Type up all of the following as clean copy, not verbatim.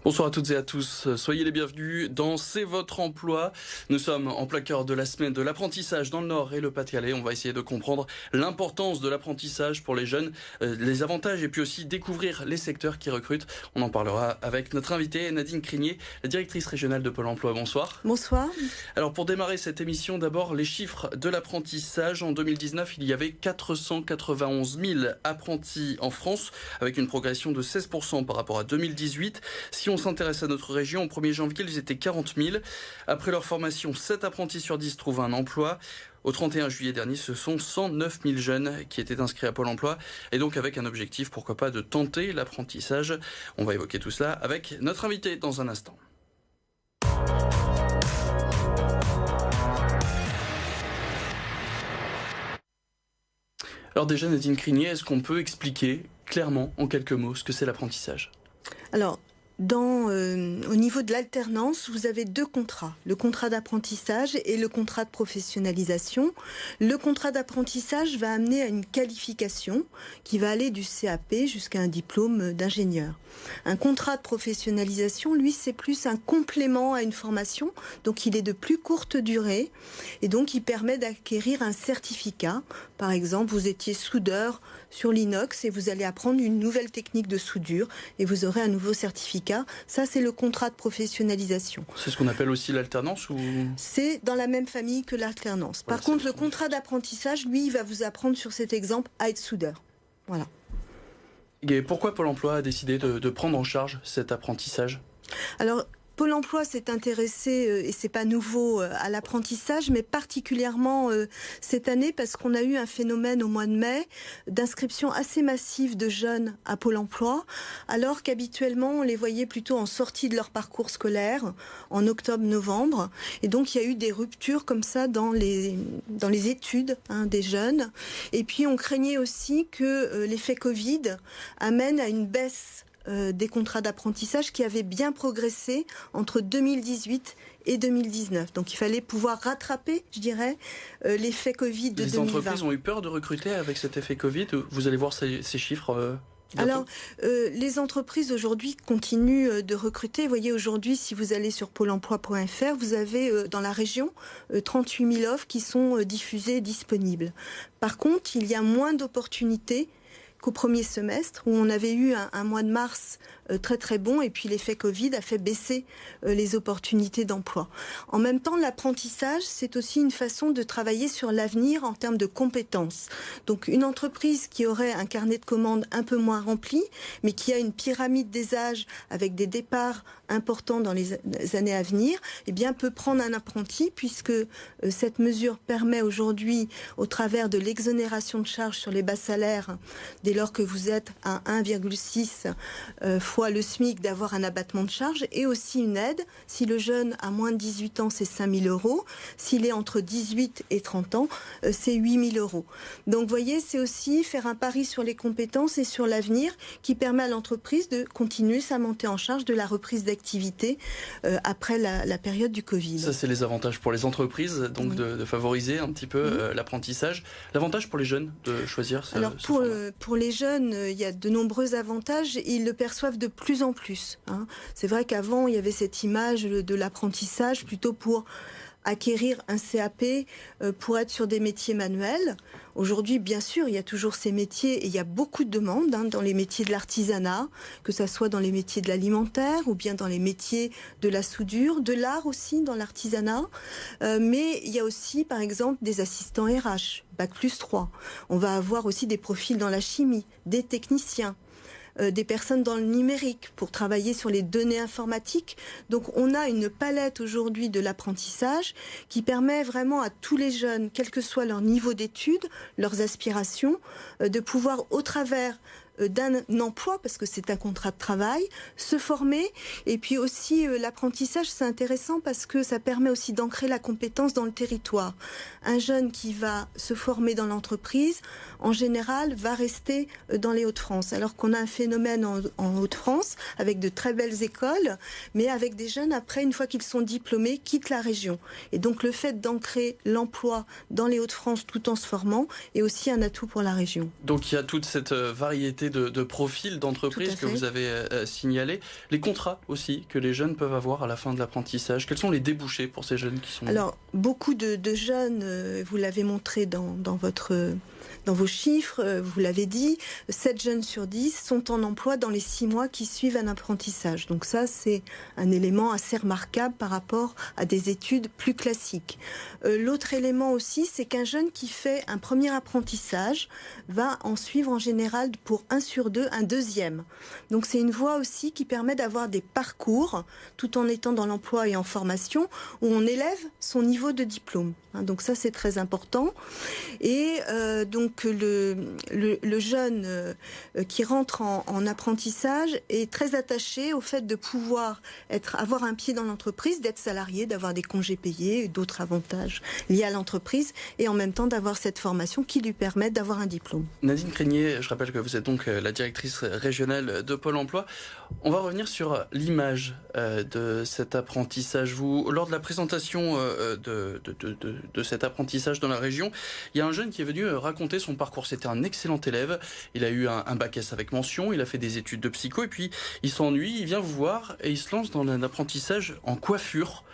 Bonsoir à toutes et à tous, soyez les bienvenus dans C'est votre emploi. Nous sommes en plein cœur de la semaine de l'apprentissage dans le Nord et le Pas-de-Calais. On va essayer de comprendre l'importance de l'apprentissage pour les jeunes, les avantages et puis aussi découvrir les secteurs qui recrutent. On en parlera avec notre invitée Nadine Crinier, la directrice régionale de Pôle emploi. Bonsoir. Bonsoir. Alors pour démarrer cette émission, d'abord les chiffres de l'apprentissage. En 2019, il y avait 491 000 apprentis en France avec une progression de 16% par rapport à 2018. Si on s'intéresse à notre région, au 1er janvier, ils étaient 40 000. Après leur formation, 7 apprentis sur 10 trouvent un emploi. Au 31 juillet dernier, ce sont 109 000 jeunes qui étaient inscrits à Pôle emploi et donc avec un objectif, pourquoi pas, de tenter l'apprentissage. On va évoquer tout cela avec notre invité dans un instant. Alors déjà, Nadine Crinier, est-ce qu'on peut expliquer clairement, en quelques mots, ce que c'est l'apprentissage ? Alors, au niveau de l'alternance, vous avez deux contrats. Le contrat d'apprentissage et le contrat de professionnalisation. Le contrat d'apprentissage va amener à une qualification qui va aller du CAP jusqu'à un diplôme d'ingénieur. Un contrat de professionnalisation, lui, c'est plus un complément à une formation. Donc, il est de plus courte durée et donc il permet d'acquérir un certificat. Par exemple, vous étiez soudeur sur l'inox et vous allez apprendre une nouvelle technique de soudure et vous aurez un nouveau certificat. Ça, c'est le contrat de professionnalisation. C'est ce qu'on appelle aussi l'alternance ou... C'est dans la même famille que l'alternance. Par contre, le contrat d'apprentissage, lui, il va vous apprendre sur cet exemple à être soudeur. Voilà. Et pourquoi Pôle emploi a décidé de prendre en charge cet apprentissage ? Alors, Pôle emploi s'est intéressé, et c'est pas nouveau, à l'apprentissage, mais particulièrement cette année parce qu'on a eu un phénomène au mois de mai d'inscription assez massive de jeunes à Pôle emploi, alors qu'habituellement on les voyait plutôt en sortie de leur parcours scolaire, en octobre-novembre. Et donc il y a eu des ruptures comme ça dans les études des jeunes. Et puis on craignait aussi que l'effet Covid amène à une baisse des contrats d'apprentissage qui avaient bien progressé entre 2018 et 2019. Donc il fallait pouvoir rattraper, je dirais, l'effet Covid de 2020. Les entreprises ont eu peur de recruter avec cet effet Covid. Vous allez voir ces chiffres bientôt. Alors, les entreprises aujourd'hui continuent de recruter. Vous voyez, aujourd'hui, si vous allez sur pôle emploi.fr, vous avez dans la région 38 000 offres qui sont diffusées et disponibles. Par contre, il y a moins d'opportunités qu'au premier semestre, où on avait eu un mois de mars très très bon, et puis l'effet Covid a fait baisser les opportunités d'emploi. En même temps, l'apprentissage, c'est aussi une façon de travailler sur l'avenir en termes de compétences. Donc une entreprise qui aurait un carnet de commandes un peu moins rempli, mais qui a une pyramide des âges avec des départs importants dans les années à venir, eh bien peut prendre un apprenti, puisque cette mesure permet aujourd'hui, au travers de l'exonération de charges sur les bas salaires, dès lors que vous êtes à 1,6 fois le SMIC, d'avoir un abattement de charges et aussi une aide. Si le jeune a moins de 18 ans, c'est 5 000 €. S'il est entre 18 et 30 ans, c'est 8 000 €. Donc, vous voyez, c'est aussi faire un pari sur les compétences et sur l'avenir qui permet à l'entreprise de continuer sa montée en charge de la reprise d'activité après la période du Covid. Ça, c'est les avantages pour les entreprises, donc oui, de favoriser un petit peu l'apprentissage. L'avantage pour les jeunes de choisir ce pour les jeunes, il y a de nombreux avantages et ils le perçoivent de plus en plus. C'est vrai qu'avant, il y avait cette image de l'apprentissage plutôt pour acquérir un CAP pour être sur des métiers manuels. Aujourd'hui, bien sûr, il y a toujours ces métiers et il y a beaucoup de demandes dans les métiers de l'artisanat, que ça soit dans les métiers de l'alimentaire ou bien dans les métiers de la soudure, de l'art aussi dans l'artisanat. Mais il y a aussi, par exemple, des assistants RH, Bac+3. On va avoir aussi des profils dans la chimie, des techniciens. Des personnes dans le numérique pour travailler sur les données informatiques. Donc on a une palette aujourd'hui de l'apprentissage qui permet vraiment à tous les jeunes, quel que soit leur niveau d'études, leurs aspirations, de pouvoir au travers d'un emploi, parce que c'est un contrat de travail, se former. Et puis aussi l'apprentissage, c'est intéressant parce que ça permet aussi d'ancrer la compétence dans le territoire. Un jeune qui va se former dans l'entreprise, en général, va rester dans les Hauts-de-France. Alors qu'on a un phénomène en Hauts-de-France avec de très belles écoles, mais avec des jeunes, après, une fois qu'ils sont diplômés, quittent la région. Et donc le fait d'ancrer l'emploi dans les Hauts-de-France tout en se formant est aussi un atout pour la région. Donc il y a toute cette variété diversité de profils d'entreprises que vous avez signalés. Les contrats aussi que les jeunes peuvent avoir à la fin de l'apprentissage. Quels sont les débouchés pour ces jeunes qui sont... Alors, beaucoup de jeunes, vous l'avez montré dans vos chiffres, vous l'avez dit, 7 jeunes sur 10 sont en emploi dans les 6 mois qui suivent un apprentissage. Donc ça, c'est un élément assez remarquable par rapport à des études plus classiques. L'autre élément aussi, c'est qu'un jeune qui fait un premier apprentissage va en suivre en général pour 1 sur 2 un deuxième. Donc c'est une voie aussi qui permet d'avoir des parcours tout en étant dans l'emploi et en formation où on élève son niveau de diplôme. Donc ça, c'est très important. Et donc le jeune qui rentre en apprentissage est très attaché au fait de pouvoir avoir un pied dans l'entreprise, d'être salarié, d'avoir des congés payés, d'autres avantages liés à l'entreprise, et en même temps d'avoir cette formation qui lui permet d'avoir un diplôme. Nadine Crégnier, je rappelle que vous êtes donc la directrice régionale de Pôle emploi. On va revenir sur l'image de cet apprentissage. Lors de la présentation de cet apprentissage dans la région, il y a un jeune qui est venu raconter son parcours. C'était un excellent élève. Il a eu un bac S avec mention, il a fait des études de psycho et puis il s'ennuie, il vient vous voir et il se lance dans un apprentissage en coiffure.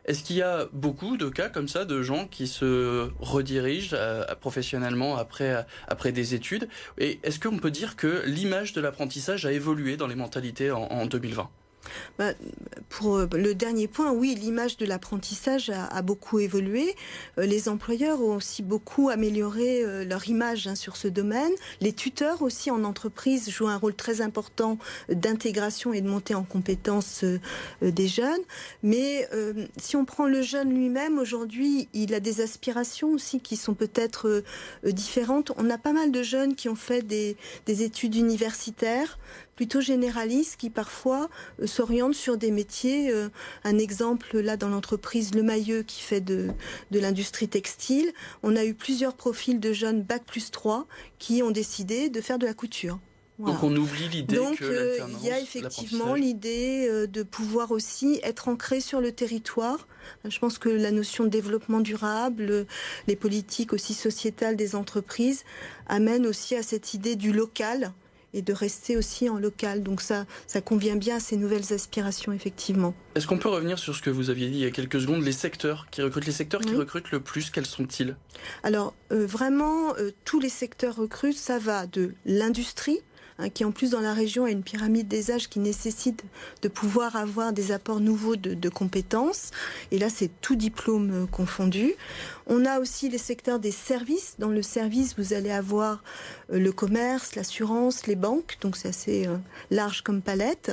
Est-ce qu'il y a beaucoup de cas comme ça de gens qui se redirigent professionnellement après des études? Et est-ce qu'on peut dire que l'image de l'apprentissage a évolué dans les mentalités en 2020? Pour le dernier point, oui, l'image de l'apprentissage a beaucoup évolué. Les employeurs ont aussi beaucoup amélioré leur image sur ce domaine. Les tuteurs aussi en entreprise jouent un rôle très important d'intégration et de montée en compétences des jeunes. Mais si on prend le jeune lui-même, aujourd'hui, il a des aspirations aussi qui sont peut-être différentes. On a pas mal de jeunes qui ont fait des études universitaires plutôt généralistes qui parfois s'orientent sur des métiers. Un exemple là dans l'entreprise Le Mailleux qui fait de l'industrie textile. On a eu plusieurs profils de jeunes Bac+3 qui ont décidé de faire de la couture. Voilà. Donc on oublie l'idée que l'alternance, il y a effectivement l'idée de pouvoir aussi être ancré sur le territoire. Je pense que la notion de développement durable, les politiques aussi sociétales des entreprises amènent aussi à cette idée du local et de rester aussi en local. Donc ça convient bien à ces nouvelles aspirations, effectivement. Est-ce qu'on peut revenir sur ce que vous aviez dit il y a quelques secondes, les secteurs qui recrutent le plus, quels sont-ils? Alors, vraiment, tous les secteurs recrutent, ça va de l'industrie, qui en plus dans la région a une pyramide des âges qui nécessite de pouvoir avoir des apports nouveaux de compétences. Et là, c'est tout diplôme confondu. On a aussi les secteurs des services. Dans le service, vous allez avoir le commerce, l'assurance, les banques. Donc c'est assez large comme palette.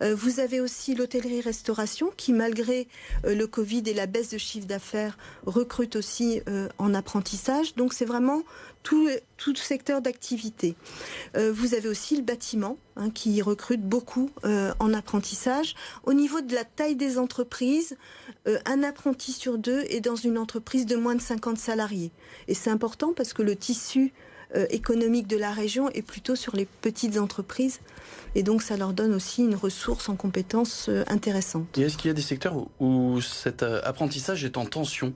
Vous avez aussi l'hôtellerie-restauration qui, malgré le Covid et la baisse de chiffre d'affaires, recrute aussi en apprentissage. Donc c'est vraiment tout secteur d'activité. Vous avez aussi le bâtiment qui recrute beaucoup en apprentissage. Au niveau de la taille des entreprises, un apprenti sur 2 est dans une entreprise de moins de 50 salariés. Et c'est important parce que le tissu économique de la région est plutôt sur les petites entreprises. Et donc ça leur donne aussi une ressource en compétences intéressante. Et est-ce qu'il y a des secteurs où cet apprentissage est en tension ?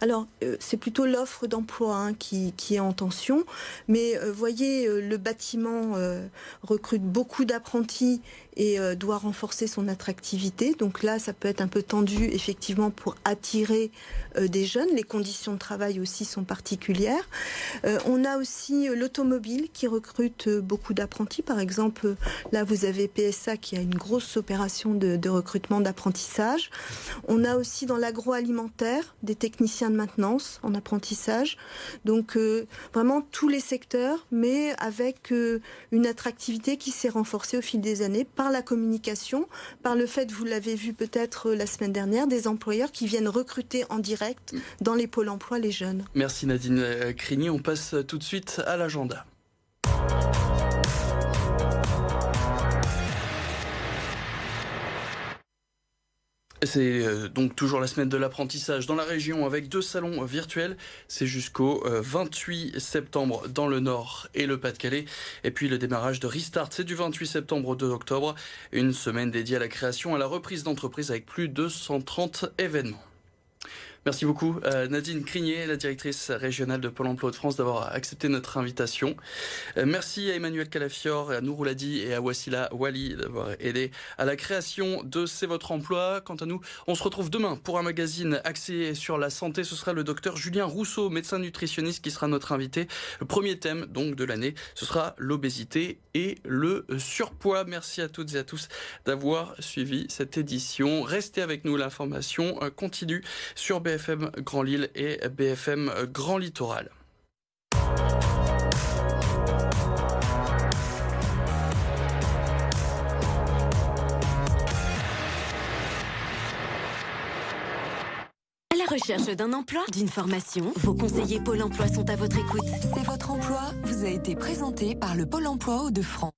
Alors, c'est plutôt l'offre d'emploi qui est en tension. Mais voyez, le bâtiment recrute beaucoup d'apprentis et doit renforcer son attractivité. Donc là, ça peut être un peu tendu, effectivement, pour attirer des jeunes. Les conditions de travail aussi sont particulières. On a aussi l'automobile qui recrute beaucoup d'apprentis. Par exemple, là, vous avez PSA qui a une grosse opération de recrutement d'apprentissage. On a aussi dans l'agroalimentaire des techniciens de maintenance en apprentissage. Donc, vraiment tous les secteurs, mais avec une attractivité qui s'est renforcée au fil des années par la communication, par le fait, vous l'avez vu peut-être la semaine dernière, des employeurs qui viennent recruter en direct dans les pôles emploi les jeunes. Merci Nadine Crégnier. On passe tout de suite à l'agenda. C'est donc toujours la semaine de l'apprentissage dans la région avec 2 salons virtuels. C'est jusqu'au 28 septembre dans le Nord et le Pas-de-Calais. Et puis le démarrage de Restart, c'est du 28 septembre au 2 octobre. Une semaine dédiée à la création et à la reprise d'entreprise avec plus de 130 événements. Merci beaucoup Nadine Crigné, la directrice régionale de Pôle emploi de France, d'avoir accepté notre invitation. Merci à Emmanuel Calafior, à Nour Ouladi et à Wassila Wali d'avoir aidé à la création de C'est votre emploi. Quant à nous, on se retrouve demain pour un magazine axé sur la santé. Ce sera le docteur Julien Rousseau, médecin nutritionniste, qui sera notre invité. Le premier thème donc de l'année, ce sera l'obésité et le surpoids. Merci à toutes et à tous d'avoir suivi cette édition. Restez avec nous, l'information continue sur BFM Grand Lille et BFM Grand Littoral. À la recherche d'un emploi, d'une formation, vos conseillers Pôle emploi sont à votre écoute. C'est votre emploi vous a été présenté par le Pôle emploi Hauts-de-France.